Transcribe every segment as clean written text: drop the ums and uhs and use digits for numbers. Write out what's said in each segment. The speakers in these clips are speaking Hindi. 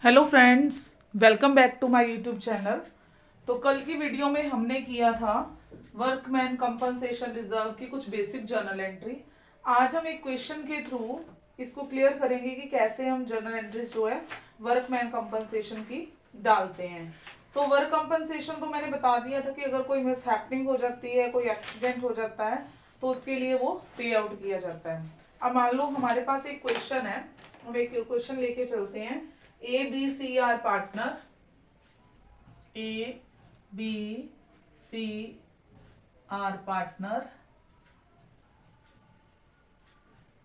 Hello friends, welcome back to my YouTube channel. तो कल की वीडियो में हमने किया था वर्कमैन कंपनसेशन रिजर्व की कुछ बेसिक जर्नल एंट्री। आज हम एक क्वेश्चन के थ्रू इसको क्लियर करेंगे कि कैसे हम जर्नल एंट्रीज जो है वर्कमैन कंपनसेशन की डालते हैं। तो वर्क कंपनसेशन तो मैंने बता दिया था कि अगर कोई मिस हैपनिंग हो जाती है, कोई एक्सीडेंट हो जाता है तो उसके लिए वो पे आउट किया जाता है। अब मान लो हमारे पास एक क्वेश्चन है, हम एक क्वेश्चन लेके चलते हैं। A, B, C are partner. A, B, C are partner.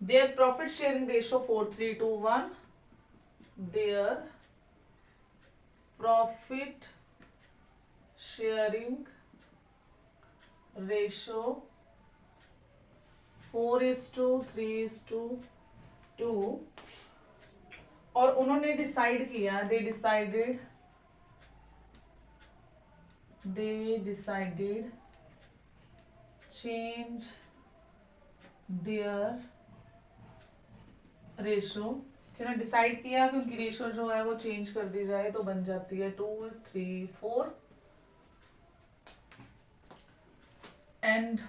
Their profit sharing ratio 4:3:1. Their profit sharing ratio 4:3:2. और उन्होंने डिसाइड किया, they decided change their ratio. क्योंकि डिसाइड किया कि उनकी रेशो जो है वो चेंज कर दी जाए तो बन जाती है 2:3:4 and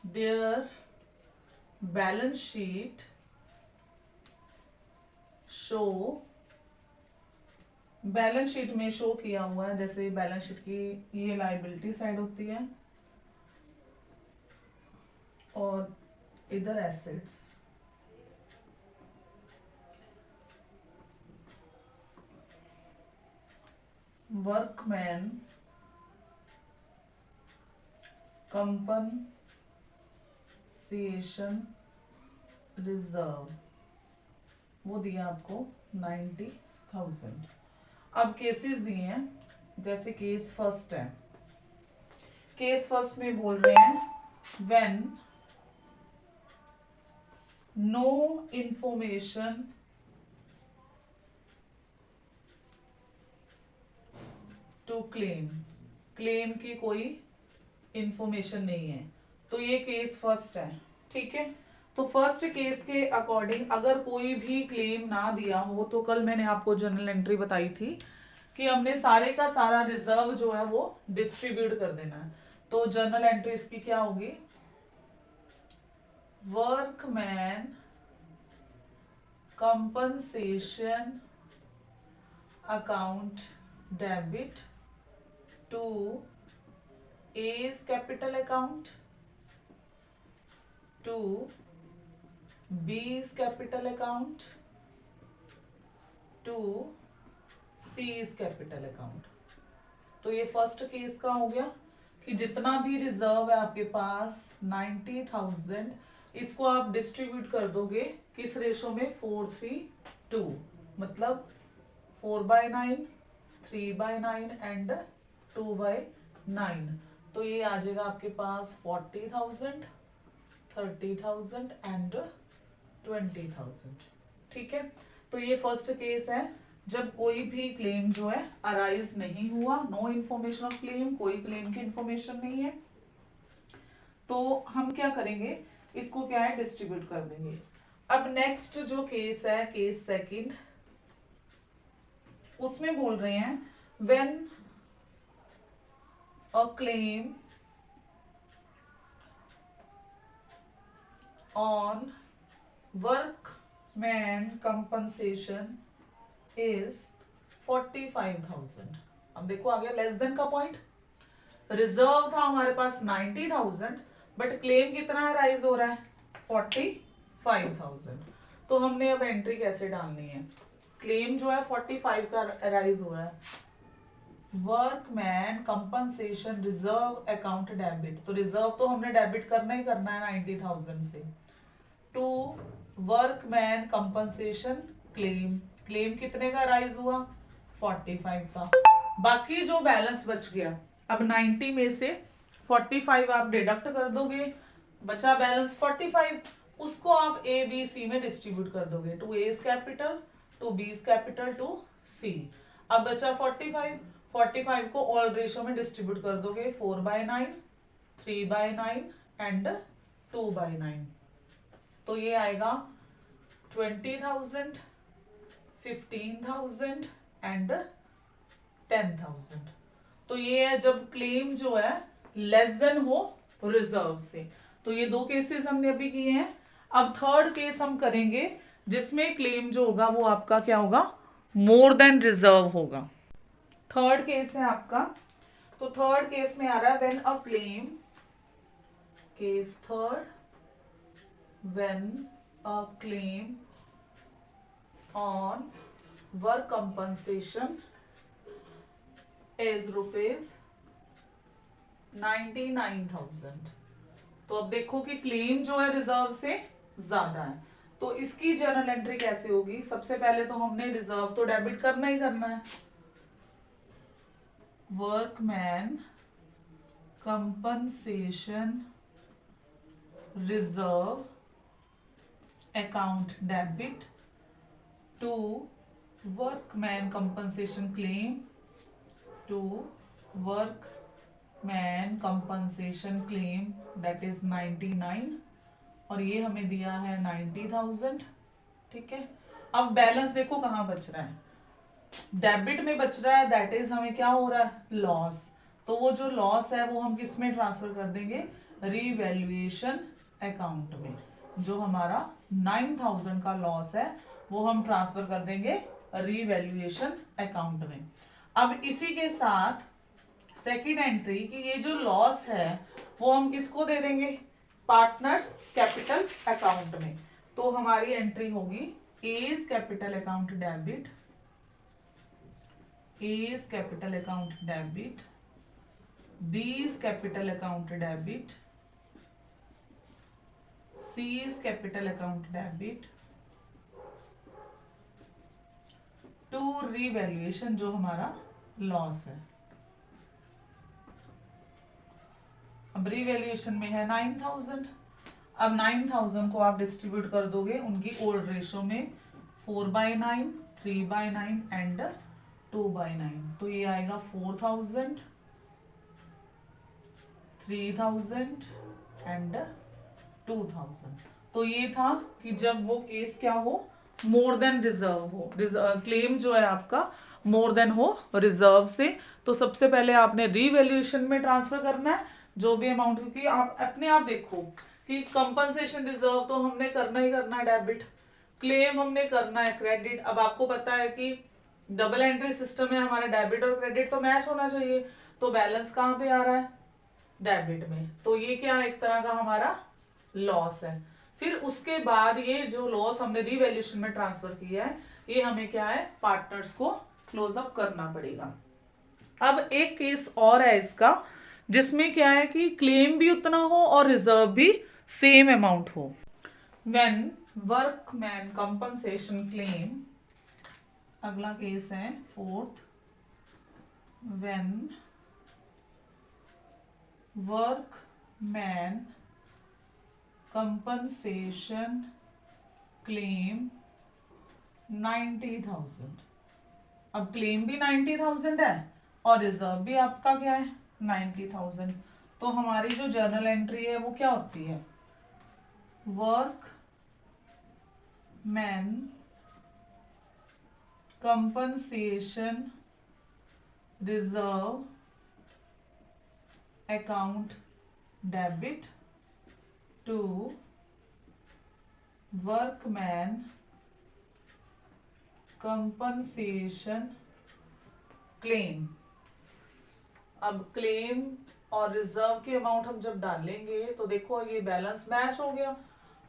their balance sheet show, balance sheet में शो किया हुआ है, जैसे बैलेंस शीट की ये लायबिलिटी साइड होती है और इधर एसेट्स। वर्कमैन कंपनसेशन रिजर्व वो दिया आपको 90,000। अब केसेस दिए हैं, जैसे केस फर्स्ट है। केस फर्स्ट में बोल रहे हैं when no information to claim, claim की कोई इंफॉर्मेशन नहीं है। तो ये केस फर्स्ट है, ठीक है। तो फर्स्ट केस के अकॉर्डिंग अगर कोई भी क्लेम ना दिया हो तो कल मैंने आपको जर्नल एंट्री बताई थी कि हमने सारे का सारा रिजर्व जो है वो डिस्ट्रीब्यूट कर देना है। तो जर्नल एंट्री इसकी क्या होगी, workman compensation account debit to A's capital account to B's capital account to C's capital account। तो ये फर्स्ट केस का हो गया कि जितना भी रिजर्व है आपके पास 90,000, इसको आप डिस्ट्रीब्यूट कर दोगे किस रेशो में, 4:3:2, मतलब 4/9, 3/9 एंड 2/9। तो ये आ जाएगा आपके पास 40,000, 30,000 एंड 20,000, ठीक है। तो ये फर्स्ट केस है जब कोई भी क्लेम जो है अराइज नहीं हुआ, नो इन्फॉर्मेशन ऑफ क्लेम, कोई क्लेम की इंफॉर्मेशन नहीं है। तो हम क्या करेंगे, इसको क्या है डिस्ट्रीब्यूट कर देंगे। अब नेक्स्ट जो केस है, केस सेकंड, उसमें बोल रहे हैं when a claim on workman compensation is 45,000। अब देखो आ गया लेस देन का पॉइंट। रिजर्व था हमारे पास 90,000 बट क्लेम कितना राइज हो रहा है, 45,000। तो हमने अब एंट्री कैसे डालनी है, क्लेम जो है 45 का राइज हो रहा है, workman compensation reserve account debit. तो रिजर्व तो हमने डेबिट करना ही करना है 90,000 से, to workman compensation claim, claim कितने का राइज हुआ, 45 का। बाकी जो बैलेंस बच गया, अब 90 में से 45 आप डिडक्ट कर दोगे, बचा बैलेंस 45, उसको आप ए बी सी में डिस्ट्रीब्यूट कर दोगे, two A's capital, two B's capital, two C. अब बचा 45 को ऑल रेशो में डिस्ट्रीब्यूट कर दोगे, 4/9, 3/9 एंड 2/9। तो ये आएगा 20,000, 15,000 एंड 10,000। तो ये है जब क्लेम जो है लेस देन हो रिजर्व से। तो ये दो केसेस हमने अभी किए हैं। अब थर्ड केस हम करेंगे जिसमें क्लेम जो होगा वो आपका क्या होगा, मोर देन रिजर्व होगा। थर्ड केस है आपका, तो थर्ड केस में आ रहा है when a claim, case third, when a claim on work compensation is ₹99,000। तो अब देखो कि क्लेम जो है रिजर्व से ज्यादा है, तो इसकी जर्नल एंट्री कैसे होगी। सबसे पहले तो हमने रिजर्व तो डेबिट करना ही करना है। Workman compensation reserve account debit to workman compensation claim to workman compensation claim that is 99, और ये हमें दिया है 90,000। ठीक है, अब बैलेंस देखो कहाँ बच रहा है, डेबिट में बच रहा है, दैट इज हमें क्या हो रहा है, लॉस। तो वो जो लॉस है वो हम किस में ट्रांसफर कर देंगे, रीवैल्यूएशन अकाउंट में। जो हमारा 9,000 का लॉस है वो हम ट्रांसफर कर देंगे रीवैल्यूएशन अकाउंट में। अब इसी के साथ सेकेंड एंट्री कि ये जो लॉस है वो हम किसको दे देंगे, पार्टनर्स कैपिटल अकाउंट में। तो हमारी एंट्री होगी A's capital account debit, A's capital account debit, B's capital account debit, C's capital account debit to revaluation जो हमारा लॉस है। अब रीवैल्यूएशन में है 9,000। अब 9,000 को आप डिस्ट्रीब्यूट कर दोगे उनकी ओल्ड रेशो में 4/9, 3/9 एंड 2/9। तो ये आएगा 4,000, 3,000 एंड 2,000। तो ये था कि जब वो केस क्या हो, मोर देन रिजर्व हो, क्लेम जो है आपका मोर देन हो रिजर्व से। तो सबसे पहले आपने रीवैल्यूएशन में ट्रांसफर करना है जो भी अमाउंट, क्योंकि आप अपने आप देखो कि कंपनसेशन रिजर्व तो हमने करना ही करना है डेबिट, क्लेम हमने करना है क्रेडिट। अब आपको पता है कि डबल एंट्री सिस्टम है हमारा, डेबिट और क्रेडिट तो मैच होना चाहिए। तो बैलेंस कहाँ पे आ रहा है, डेबिट में। तो ये क्या है, एक तरह का हमारा लॉस है। फिर उसके बाद ये जो लॉस हमने रीवैल्यूएशन में ट्रांसफर किया है ये हमें क्या है, पार्टनर्स को क्लोज अप करना पड़ेगा। अब एक केस और है इसका जिसमें क्या है कि क्लेम भी उतना हो और रिजर्व भी सेम अमाउंट हो। व्हेन वर्कमैन कंपनसेशन क्लेम, अगला केस है fourth, when workman compensation claim 90,000। अब क्लेम भी 90,000 है और रिजर्व भी आपका क्या है 90,000। तो हमारी जो जर्नल एंट्री है वो क्या होती है, workman compensation reserve account debit to workman compensation claim. अब क्लेम और रिजर्व के अमाउंट हम जब डालेंगे तो देखो ये बैलेंस मैच हो गया,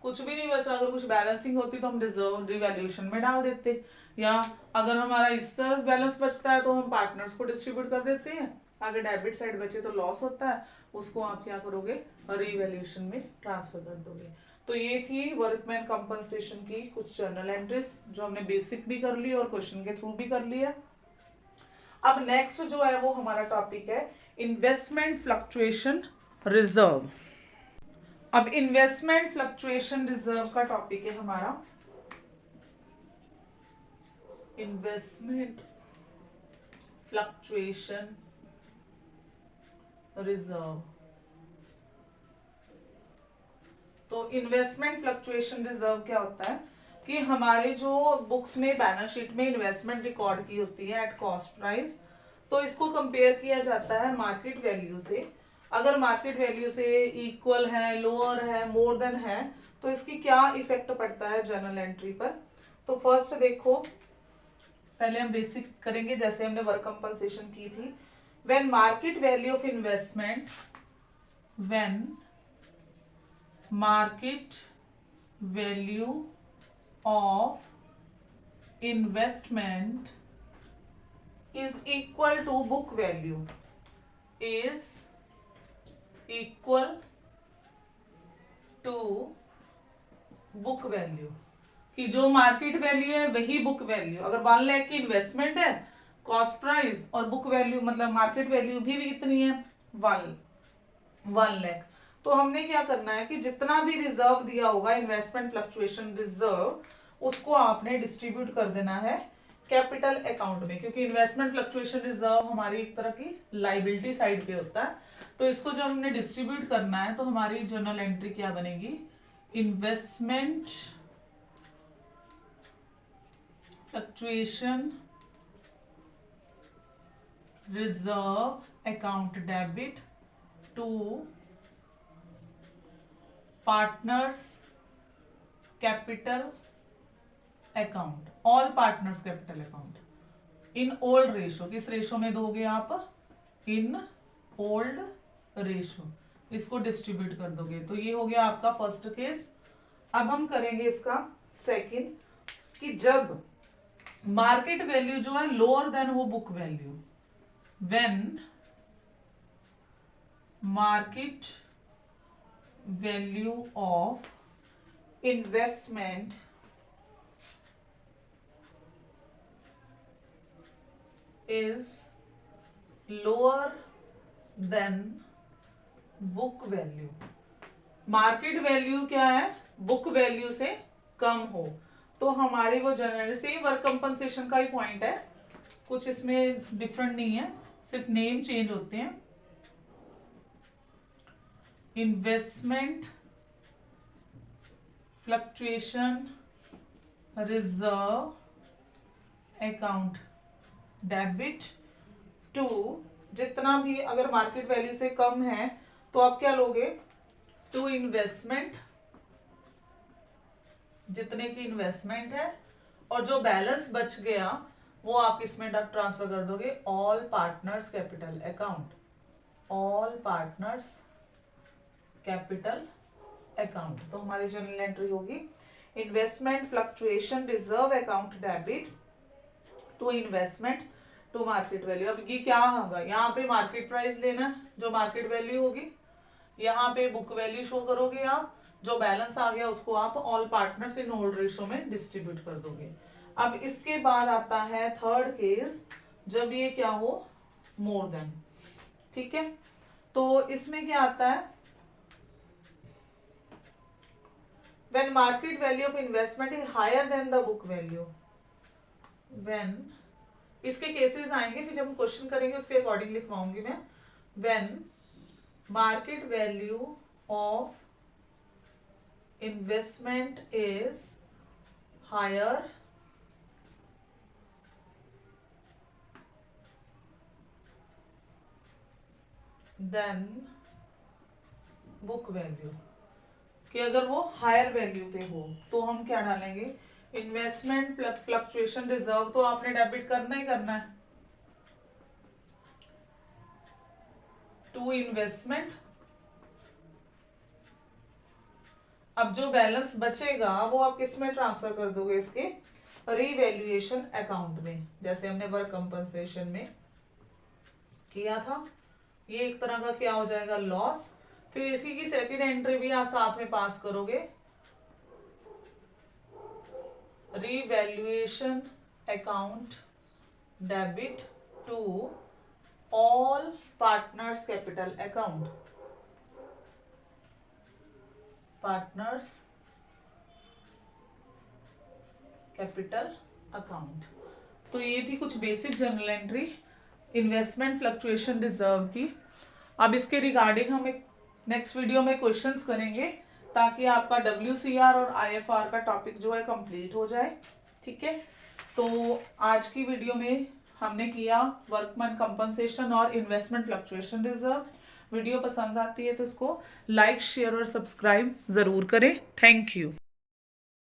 कुछ भी नहीं बचा। अगर कुछ बैलेंसिंग होती तो हम रिजर्व रिवैल्यूएशन में डाल देते, या अगर हमारा इस तरफ बैलेंस बचता है तो हम पार्टनर्स को डिस्ट्रीब्यूट कर देते हैं। अगर डेबिट साइड बचे तो लॉस होता है, उसको आप क्या करोगे, रिवैल्यूएशन में ट्रांसफर कर दोगे। तो ये थी वर्कमैन कंपनसेशन की कुछ जर्नल एंट्रीज जो हमने बेसिक भी कर ली और क्वेश्चन के थ्रू भी कर लिया। अब नेक्स्ट जो है वो हमारा टॉपिक है इन्वेस्टमेंट फ्लक्चुएशन रिजर्व। अब इन्वेस्टमेंट फ्लक्चुएशन रिजर्व का टॉपिक है हमारा इन्वेस्टमेंट फ्लक्चुएशन रिजर्व। तो इन्वेस्टमेंट फ्लक्चुएशन रिजर्व क्या होता है, कि हमारे जो बुक्स में बैलेंस शीट में इन्वेस्टमेंट रिकॉर्ड की होती है एट कॉस्ट प्राइस, तो इसको कंपेयर किया जाता है मार्केट वैल्यू से। अगर मार्केट वैल्यू से इक्वल है, लोअर है, मोर देन है, तो इसकी क्या इफेक्ट पड़ता है जर्नल एंट्री पर। तो फर्स्ट देखो, पहले हम बेसिक करेंगे जैसे हमने वर्क कंपनसेशन की थी। When market value of investment, when market value of investment is equal to book value, is equal to book value, कि जो मार्केट वैल्यू है वही बुक वैल्यू। अगर 1 लाख की इन्वेस्टमेंट है, कॉस्ट प्राइस और बुक वैल्यू मतलब मार्केट वैल्यू भी कितनी है, 1 लाख, तो हमने क्या करना है कि जितना भी रिजर्व दिया होगा इन्वेस्टमेंट फ्लक्चुएशन रिजर्व, उसको आपने डिस्ट्रीब्यूट कर देना है कैपिटल अकाउंट में, क्योंकि इन्वेस्टमेंट फ्लक्चुएशन रिजर्व हमारी एक तरह की लाइबिलिटी साइड पे होता है। तो इसको जब हमने डिस्ट्रीब्यूट करना है तो हमारी जर्नल एंट्री क्या बनेगी, investment fluctuation reserve account debit to partners capital account, all partners capital account in old ratio. किस रेशो में दोगे आप, इन ओल्ड रेशो, इसको डिस्ट्रीब्यूट कर दोगे। तो ये हो गया आपका फर्स्ट केस। अब हम करेंगे इसका सेकंड, कि जब मार्केट वैल्यू जो है लोअर देन हो book value, when market value of investment is lower than book value, market value क्या है, बुक वैल्यू से कम हो, तो हमारी वो जनरल सेम वर्क कंपनसेशन का ही पॉइंट है, कुछ इसमें डिफरेंट नहीं है, सिर्फ नेम चेंज होते हैं। Investment fluctuation reserve account debit to, जितना भी अगर मार्केट वैल्यू से कम है तो आप क्या लोगे, टू इन्वेस्टमेंट, जितने की इन्वेस्टमेंट है, और जो बैलेंस बच गया वो आप इसमें ट्रांसफर कर दोगे all partners capital account, all partners capital account. तो हमारी जर्नल एंट्री होगी investment fluctuation reserve account debit to investment to market value. अब ये क्या होगा, यहाँ पे मार्केट प्राइस लेना है जो मार्केट वैल्यू होगी, यहाँ पे बुक वैल्यू शो करोगे आप, जो बैलेंस आ गया उसको आप all partners in old ratio में डिस्ट्रीब्यूट कर दोगे। अब इसके बाद आता है थर्ड केस, जब ये क्या हो, मोर देन, ठीक है। तो इसमें क्या आता है, when market value of investment is higher than the book value, when, इसके केसेस आएंगे फिर जब हम क्वेश्चन करेंगे उसके अकॉर्डिंग लिखवाऊंगी मैं। When market value of investment is higher than book value, कि अगर वो हायर वैल्यू पे हो तो हम क्या डालेंगे, इन्वेस्टमेंट फ्लक्चुएशन रिजर्व तो आपने डेबिट करना ही करना है टू इन्वेस्टमेंट। अब जो बैलेंस बचेगा वो आप किस में ट्रांसफर कर दोगे, इसके रीवैल्यूएशन अकाउंट में, जैसे हमने वर्क कंपनसेशन में किया था। ये एक तरह का क्या हो जाएगा, लॉस। फिर इसी की सेकंड एंट्री भी आप साथ में पास करोगे, revaluation account debit to all partners capital account, partners capital account. तो ये थी कुछ basic journal entry investment fluctuation reserve की। अब इसके रिगार्डिंग हम एक नेक्स्ट वीडियो में क्वेश्चंस करेंगे ताकि आपका WCR और IFR का टॉपिक जो है कंप्लीट हो जाए। ठीक है, तो आज की वीडियो में हमने किया वर्कमैन कंपनसेशन और इन्वेस्टमेंट फ्लक्चुएशन रिजर्व। वीडियो पसंद आती है तो इसको लाइक, शेयर और सब्सक्राइब ज़रूर करें। Thank you.